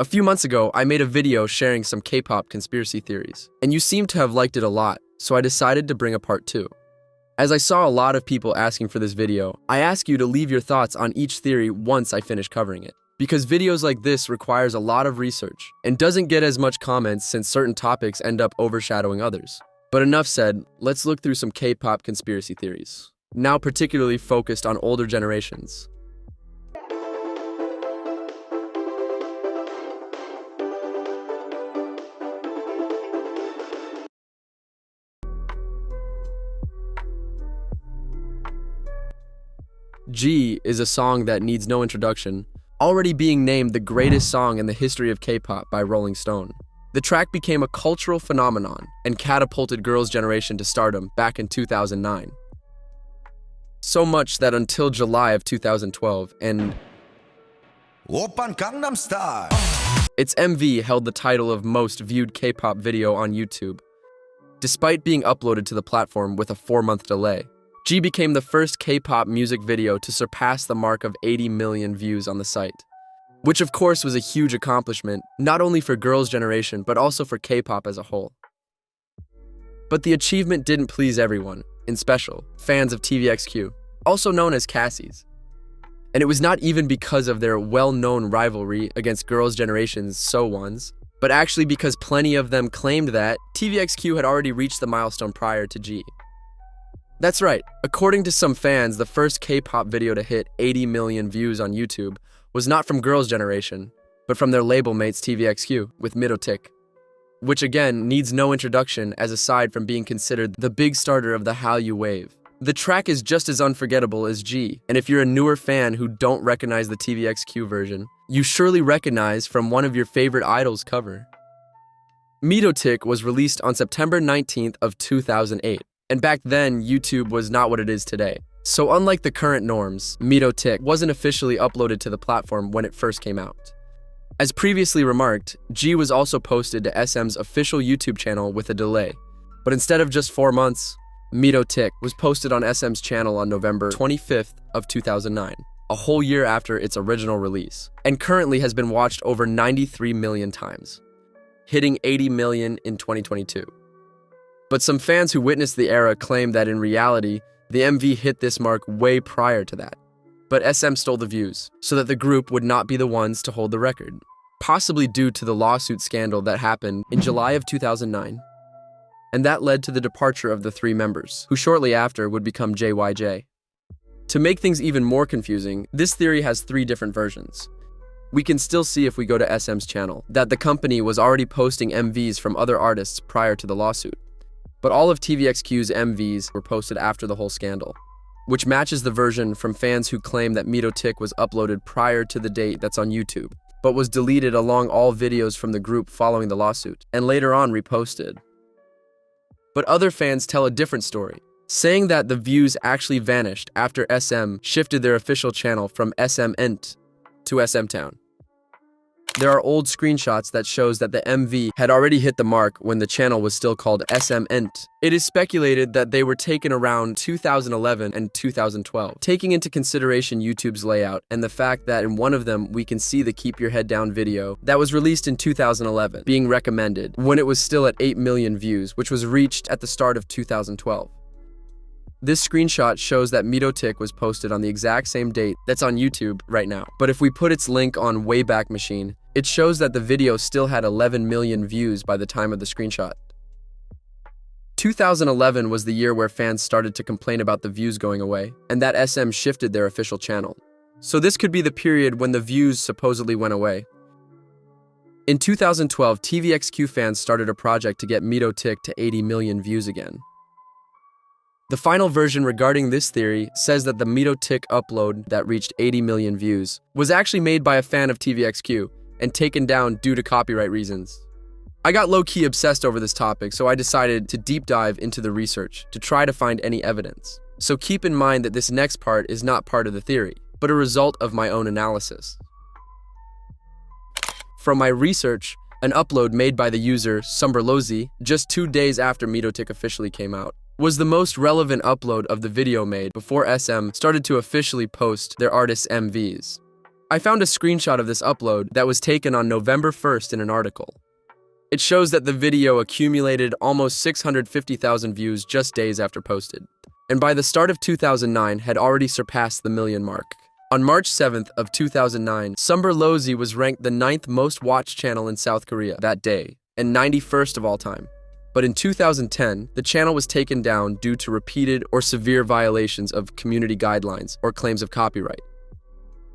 A few months ago, I made a video sharing some K-pop conspiracy theories, and you seem to have liked it a lot, so I decided to bring a part 2. As I saw a lot of people asking for this video, I ask you to leave your thoughts on each theory once I finish covering it. Because videos like this requires a lot of research, and doesn't get as much comments since certain topics end up overshadowing others. But enough said, let's look through some K-pop conspiracy theories, now particularly focused on older generations. G is a song that needs no introduction, already being named the greatest song in the history of K-pop by Rolling Stone. The track became a cultural phenomenon and catapulted Girls' Generation to stardom back in 2009. So much that until July of 2012, and Oppan Gangnam Style, its MV held the title of most viewed K-pop video on YouTube, despite being uploaded to the platform with a 4-month delay. G became the first K-pop music video to surpass the mark of 80 million views on the site, which of course was a huge accomplishment, not only for Girls' Generation, but also for K-pop as a whole. But the achievement didn't please everyone, in special, fans of TVXQ, also known as Cassies. And it was not even because of their well-known rivalry against Girls' Generation's So Ones, but actually because plenty of them claimed that TVXQ had already reached the milestone prior to G. That's right, according to some fans, the first K-pop video to hit 80 million views on YouTube was not from Girls' Generation, but from their label mates TVXQ with pt.2, which again needs no introduction as aside from being considered the big starter of the Hallyu wave. The track is just as unforgettable as G, and if you're a newer fan who don't recognize the TVXQ version, you surely recognize from one of your favorite idols' cover. pt.2 was released on September 19th of 2008. And back then, YouTube was not what it is today. So unlike the current norms, pt.2 wasn't officially uploaded to the platform when it first came out. As previously remarked, G was also posted to SM's official YouTube channel with a delay. But instead of just 4 months, pt.2 was posted on SM's channel on November 25th of 2009, a whole year after its original release, and currently has been watched over 93 million times, hitting 80 million in 2022. But some fans who witnessed the era claim that in reality, the MV hit this mark way prior to that. But SM stole the views, so that the group would not be the ones to hold the record, possibly due to the lawsuit scandal that happened in July of 2009. And that led to the departure of the 3 members, who shortly after would become JYJ. To make things even more confusing, this theory has 3 different versions. We can still see if we go to SM's channel, that the company was already posting MVs from other artists prior to the lawsuit. But all of TVXQ's MVs were posted after the whole scandal, which matches the version from fans who claim that pt.2 was uploaded prior to the date that's on YouTube, but was deleted along all videos from the group following the lawsuit, and later on reposted. But other fans tell a different story, saying that the views actually vanished after SM shifted their official channel from SM Ent to SM Town. There are old screenshots that shows that the MV had already hit the mark when the channel was still called SM Ent. It is speculated that they were taken around 2011 and 2012, taking into consideration YouTube's layout and the fact that in one of them we can see the Keep Your Head Down video that was released in 2011 being recommended when it was still at 8 million views, which was reached at the start of 2012. This screenshot shows that pt.2 was posted on the exact same date that's on YouTube right now. But if we put its link on Wayback Machine, it shows that the video still had 11 million views by the time of the screenshot. 2011 was the year where fans started to complain about the views going away, and that SM shifted their official channel. So this could be the period when the views supposedly went away. In 2012, TVXQ fans started a project to get pt.2 to 80 million views again. The final version regarding this theory says that the pt.2 upload that reached 80 million views was actually made by a fan of TVXQ and taken down due to copyright reasons. I got low-key obsessed over this topic, so I decided to deep dive into the research to try to find any evidence. So keep in mind that this next part is not part of the theory, but a result of my own analysis. From my research, an upload made by the user Sumberlozy just 2 days after pt.2 officially came out was the most relevant upload of the video made before SM started to officially post their artists' MVs. I found a screenshot of this upload that was taken on November 1st in an article. It shows that the video accumulated almost 650,000 views just days after posted, and by the start of 2009 had already surpassed the million mark. On March 7th of 2009, Sumber Lozi was ranked the 9th most watched channel in South Korea that day, and 91st of all time. But in 2010, the channel was taken down due to repeated or severe violations of community guidelines or claims of copyright.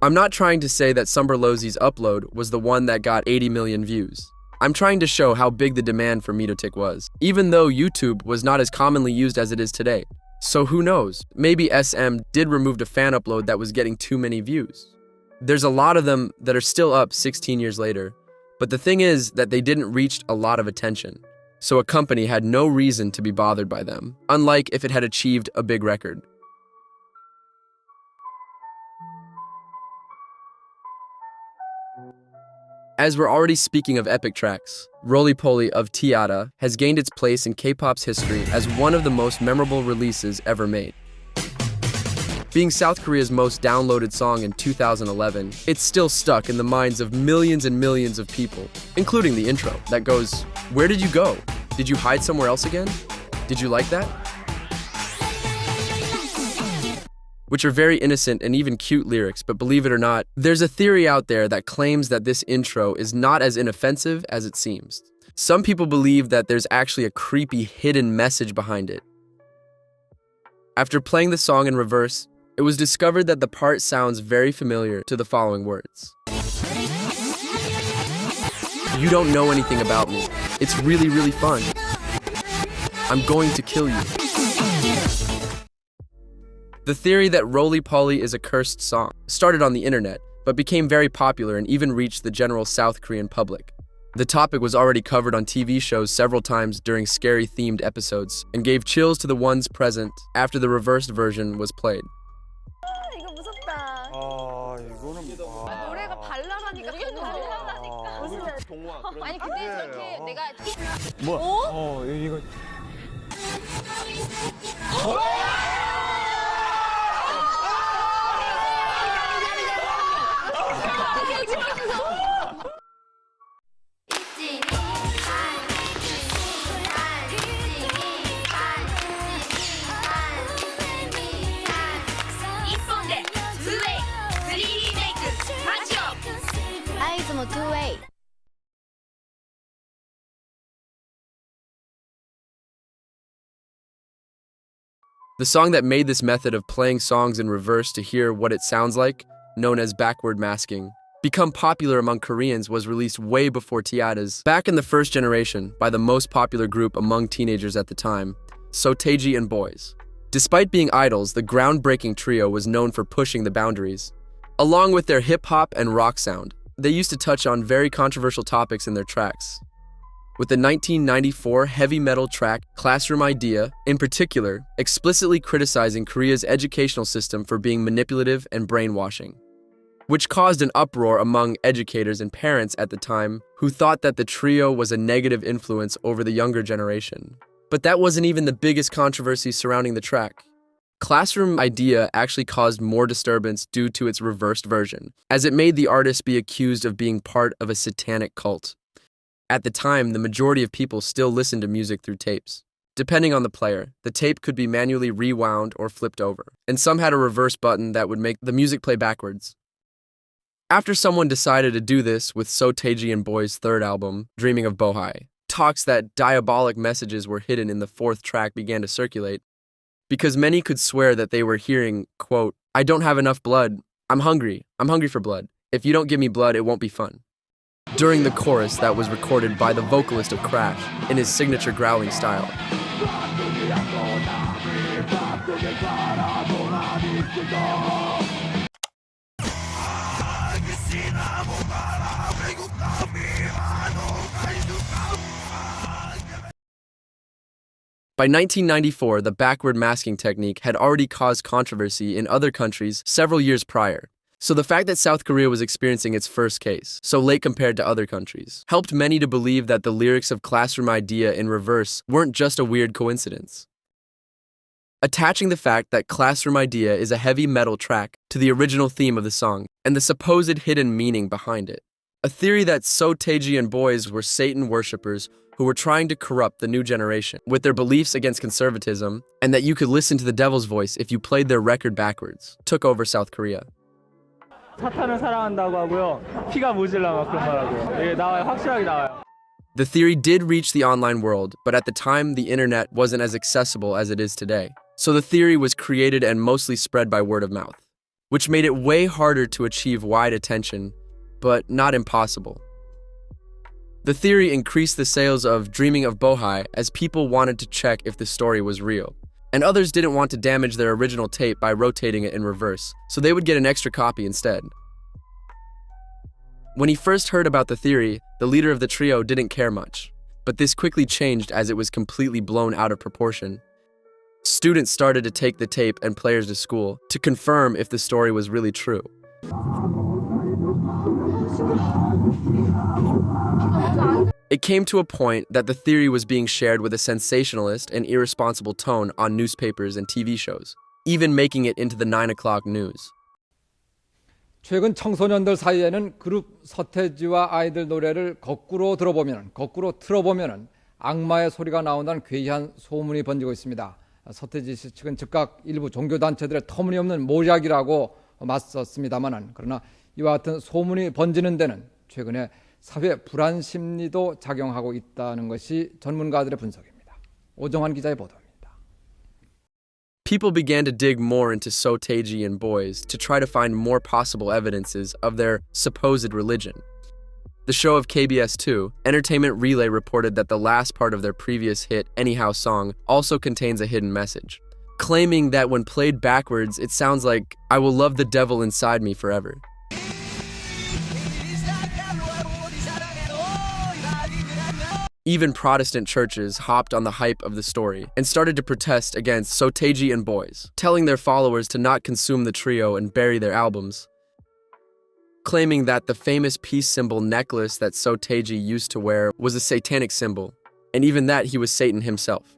I'm not trying to say that Sumber Lozi's upload was the one that got 80 million views. I'm trying to show how big the demand for pt.2 was, even though YouTube was not as commonly used as it is today. So who knows, maybe SM did remove a fan upload that was getting too many views. There's a lot of them that are still up 16 years later, but the thing is that they didn't reach a lot of attention, so a company had no reason to be bothered by them, unlike if it had achieved a big record. As we're already speaking of epic tracks, Roly Poly of T-ara has gained its place in K-pop's history as one of the most memorable releases ever made. Being South Korea's most downloaded song in 2011, it's still stuck in the minds of millions and millions of people, including the intro that goes, "Where did you go? Did you hide somewhere else again? Did you like that?" Which are very innocent and even cute lyrics, but believe it or not, there's a theory out there that claims that this intro is not as inoffensive as it seems. Some people believe that there's actually a creepy hidden message behind it. After playing the song in reverse, it was discovered that the part sounds very familiar to the following words. "You don't know anything about me. It's really, really fun. I'm going to kill you." The theory that Roly Poly is a cursed song started on the internet, but became very popular and even reached the general South Korean public. The topic was already covered on TV shows several times during scary-themed episodes and gave chills to the ones present after the reversed version was played. 이거 무섭다. 이거는 노래가 발랄하니까 무슨 동화 아니 근데 저렇게 내가 이거 two-way. The song that made this method of playing songs in reverse to hear what it sounds like, known as backward masking, become popular among Koreans was released way before T-ara's. Back in the first generation, by the most popular group among teenagers at the time, Seo Taiji and Boys. Despite being idols, the groundbreaking trio was known for pushing the boundaries. Along with their hip-hop and rock sound, they used to touch on very controversial topics in their tracks. With the 1994 heavy metal track Classroom Idea, in particular, explicitly criticizing Korea's educational system for being manipulative and brainwashing, which caused an uproar among educators and parents at the time who thought that the trio was a negative influence over the younger generation. But that wasn't even the biggest controversy surrounding the track. Classroom Idea actually caused more disturbance due to its reversed version, as it made the artist be accused of being part of a satanic cult. At the time, the majority of people still listened to music through tapes. Depending on the player, the tape could be manually rewound or flipped over, and some had a reverse button that would make the music play backwards. After someone decided to do this with Seo Taiji and Boys' third album, Dreaming of Bohai, talks that diabolic messages were hidden in the fourth track began to circulate, because many could swear that they were hearing, quote, "I don't have enough blood. I'm hungry for blood. If you don't give me blood, it won't be fun." During the chorus that was recorded by the vocalist of Crash in his signature growling style. By 1994, the backward masking technique had already caused controversy in other countries several years prior. So the fact that South Korea was experiencing its first case, so late compared to other countries, helped many to believe that the lyrics of Classroom Idea in reverse weren't just a weird coincidence. attaching the fact that Classroom Idea is a heavy metal track to the original theme of the song and the supposed hidden meaning behind it. A theory that Seo Taiji and boys were Satan worshippers who were trying to corrupt the new generation with their beliefs against conservatism, and that you could listen to the devil's voice if you played their record backwards, took over South Korea. 사탄을 사랑한다고 하고요. 피가 무질라 막 그런 말하고요. 이게 나와요. 확실하게 나와요. The theory did reach the online world, but at the time, the internet wasn't as accessible as it is today. So the theory was created and mostly spread by word of mouth, which made it way harder to achieve wide attention, but not impossible. The theory increased the sales of Dreaming of Bohai as people wanted to check if the story was real, and others didn't want to damage their original tape by rotating it in reverse, so they would get an extra copy instead. When he first heard about the theory, the leader of the trio didn't care much, but this quickly changed as it was completely blown out of proportion. Students started to take the tape and players to school to confirm if the story was really true. It came to a point that the theory was being shared with a sensationalist and irresponsible tone on newspapers and TV shows, even making it into the 9 o'clock news. 최근 청소년들 사이에는 그룹 서태지와 아이들 노래를 거꾸로 틀어보면 악마의 소리가 나온다는 괴이한 소문이 번지고 있습니다. 서태지 씨 측은 즉각 일부 종교단체들의 터무니없는 모략이라고 맞섰습니다만, 그러나 이와 같은 소문이 번지는 데는 최근에 사회 불안 심리도 작용하고 있다는 것이 전문가들의 분석입니다. 오정환 기자의 보도입니다. People began to dig more into Seo Taiji and boys to try to find more possible evidences of their supposed religion. The show of KBS2, Entertainment Relay, reported that the last part of their previous hit, Anyhow song, also contains a hidden message, claiming that when played backwards, it sounds like, "I will love the devil inside me forever." Even Protestant churches hopped on the hype of the story and started to protest against Seo Taiji and boys, telling their followers to not consume the trio and bury their albums, claiming that the famous peace symbol necklace that Seo Taiji used to wear was a satanic symbol, and even that he was Satan himself.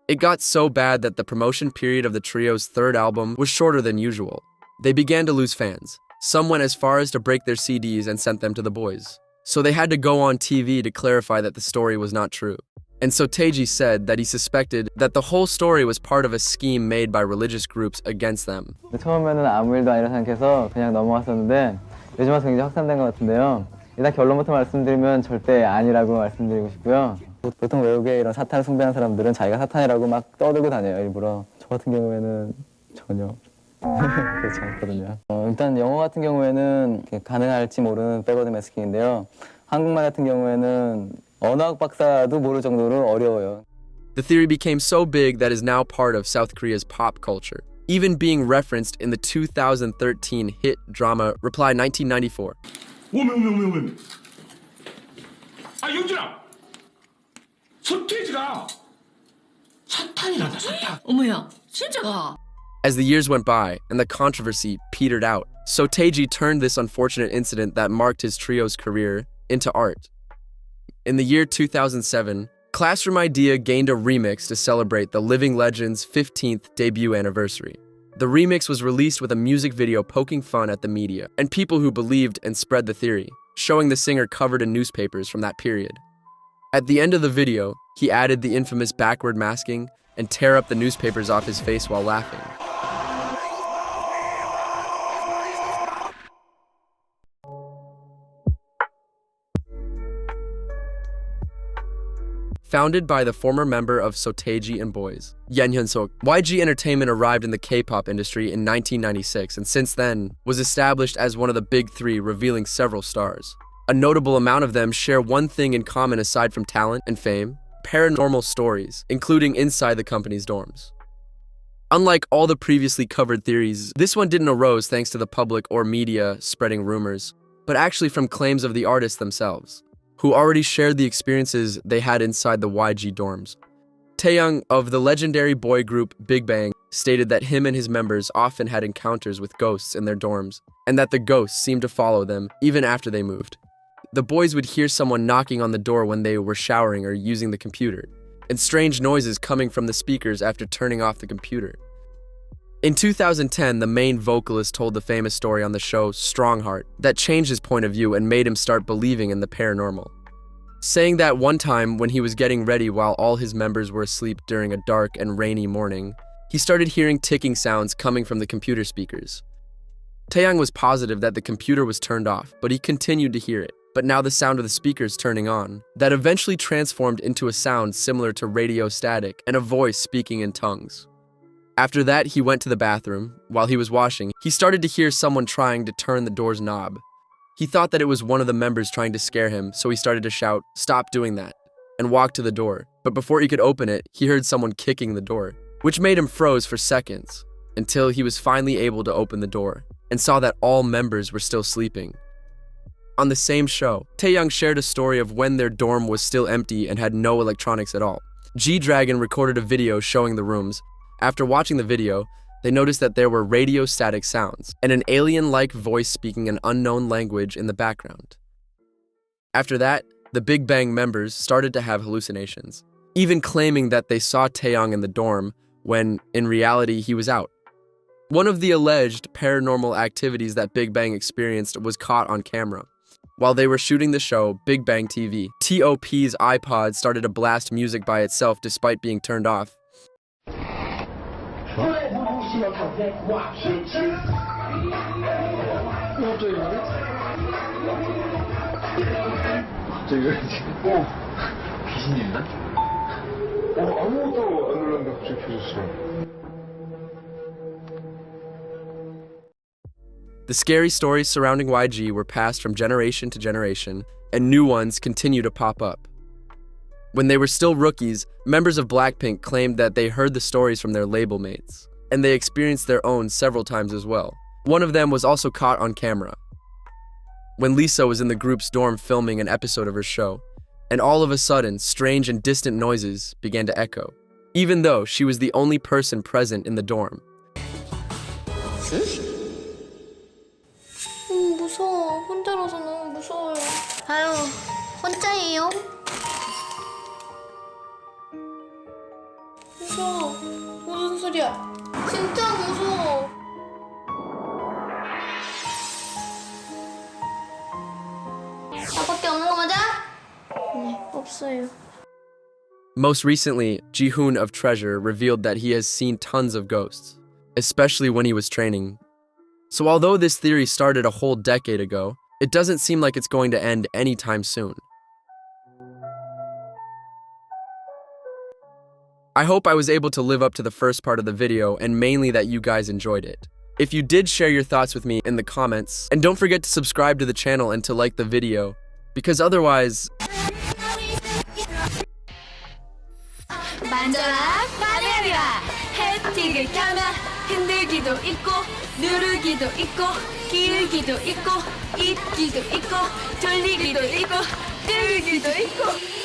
It got so bad that the promotion period of the trio's third album was shorter than usual. They began to lose fans. Some went as far as to break their CDs and sent them to the boys. So they had to go on TV to clarify that the story was not true. And Seo Taiji said that he suspected that the whole story was part of a scheme made by religious groups against them. 처음에는 아무 일도 아니라 생각해서 그냥 넘어갔었는데 요즘 와서 굉장히 확산된 것 같은데요. 일단 결론부터 말씀드리면 절대 아니라고 말씀드리고 싶고요. 보통 외국에 이런 사탄을 숭배하는 사람들은 자기가 사탄이라고 막 떠들고 다녀요, 일부러. 저 같은 경우에는 전혀 그렇지 않거든요. 일단 영어 같은 경우에는 가능할지 모르는 백워드 매스킹인데요. 한국말 같은 경우에는 언어학 박사도 모를 정도로 어려워요. The theory became so big that it is now part of South Korea's pop culture, even being referenced in the 2013 hit drama Reply 1994. 오메. 아, 영준아! 서태지가 사탄이란다, 사탄. 어머야, 진짜가? As the years went by and the controversy petered out, Seo Taiji turned this unfortunate incident that marked his trio's career into art. In the year 2007, Classroom Idea gained a remix to celebrate the living legend's 15th debut anniversary. The remix was released with a music video poking fun at the media and people who believed and spread the theory, showing the singer covered in newspapers from that period. At the end of the video, he added the infamous backward masking and tear up the newspapers off his face while laughing. Founded by the former member of Seo Taiji and boys, Yen Hyun-sok, YG Entertainment arrived in the K-pop industry in 1996 and since then was established as one of the big three, revealing several stars. A notable amount of them share one thing in common aside from talent and fame: paranormal stories, including inside the company's dorms. Unlike all the previously covered theories, this one didn't arose thanks to the public or media spreading rumors, but actually from claims of the artists themselves, who already shared the experiences they had inside the YG dorms. Taeyoung of the legendary boy group Big Bang stated that him and his members often had encounters with ghosts in their dorms, and that the ghosts seemed to follow them even after they moved. The boys would hear someone knocking on the door when they were showering or using the computer. and strange noises coming from the speakers after turning off the computer. In 2010, the main vocalist told the famous story on the show Strongheart that changed his point of view and made him start believing in the paranormal, saying that one time when he was getting ready while all his members were asleep during a dark and rainy morning, he started hearing ticking sounds coming from the computer speakers. Taeyang was positive that the computer was turned off, but he continued to hear it. But now the sound of the speakers turning on, that eventually transformed into a sound similar to radio static and a voice speaking in tongues. After that, he went to the bathroom. While he was washing, he started to hear someone trying to turn the door's knob. He thought that it was one of the members trying to scare him, so he started to shout, "Stop doing that," and walked to the door. But before he could open it, he heard someone kicking the door, which made him froze for seconds, until he was finally able to open the door, and saw that all members were still sleeping. On the same show, Taeyang shared a story of when their dorm was still empty and had no electronics at all. G-Dragon recorded a video showing the rooms. After watching the video, they noticed that there were radio static sounds and an alien-like voice speaking an unknown language in the background. After that, the Big Bang members started to have hallucinations, even claiming that they saw Taeyang in the dorm when, in reality, he was out. One of the alleged paranormal activities that Big Bang experienced was caught on camera. While they were shooting the show Big Bang TV, TOP's iPod started to blast music by itself despite being turned off. The scary stories surrounding YG were passed from generation to generation, and new ones continue to pop up. When they were still rookies, members of Blackpink claimed that they heard the stories from their label mates, and they experienced their own several times as well. One of them was also caught on camera. When Lisa was in the group's dorm filming an episode of her show, and all of a sudden, strange and distant noises began to echo, even though she was the only person present in the dorm. 무서워. 혼자라서 너무 무서워요. 아유, 혼자예요? 무서워. 무슨 소리야? 진짜 무서워. 나밖에 없는 거 맞아? 네, 없어요. Most recently, Jihoon of Treasure revealed that he has seen tons of ghosts, especially when he was training. So although this theory started a whole decade ago, it doesn't seem like it's going to end anytime soon. I hope I was able to live up to the first part of the video and mainly that you guys enjoyed it. If you did, share your thoughts with me in the comments, and don't forget to subscribe to the channel and to like the video, because otherwise... 만져라 바네리아 혜택을 켜면 흔들기도 있고 누르기도 있고 기울기도 있고 입기도 있고 돌리기도 있고 뜨기도 있고